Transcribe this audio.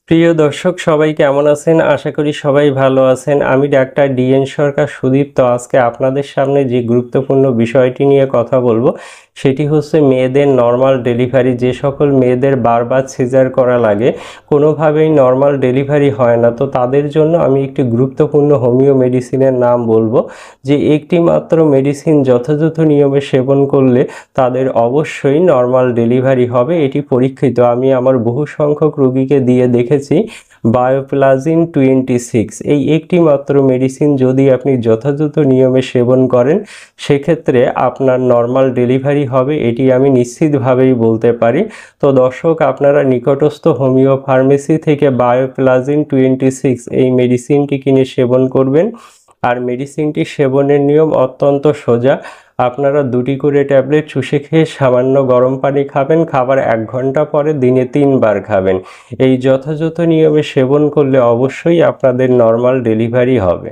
প্রিয় দর্শক সবাই কেমন আছেন? আশা করি সবাই ভালো আছেন। আমি ডাক্তার ডিএন সরকার সুদীপ্ত আজকে আপনাদের সামনে যে গুরুত্বপূর্ণ বিষয়টি নিয়ে কথা বলবো সেটি হচ্ছে মেয়েদের নর্মাল ডেলিভারি। যে সকল মেয়েদের বারবার সিজার করা লাগে, কোনোভাবেই নর্মাল ডেলিভারি হয় না, তো তাদের জন্য আমি একটি গুরুত্বপূর্ণ হোমিও মেডিসিনের নাম বলবো, যে একটি মাত্র মেডিসিন যথাযথ নিয়মে সেবন করলে তাদের অবশ্যই নর্মাল ডেলিভারি হবে। এটি পরীক্ষিত, আমি আমার বহু সংখ্যক রোগীকে দিয়ে দেখেছি। বায়োপ্লাজিন 26 এই একটি মাত্র মেডিসিন যদি আপনি যথাযথ নিয়মে সেবন করেন সেক্ষেত্রে আপনার নর্মাল ডেলিভারি হবে, এটি আমি নিশ্চিতভাবেই বলতে পারি। তো দর্শক, আপনারা নিকটস্থ হোমিও ফার্মেসি থেকে বায়োপ্লাজিন 26 এই মেডিসিনটি কিনে সেবন করবেন। আর মেডিসিনটি সেবনের নিয়ম অত্যন্ত সোজা। আপনারা 2টি করে ট্যাবলেট চুষে খেয়ে সামান্য গরম পানি খাবেন, খাবার 1 ঘন্টা পরে দিনে 3 বার খাবেন। এই যথাযথ নিয়মে সেবন করলে অবশ্যই আপনাদের নর্মাল ডেলিভারি হবে।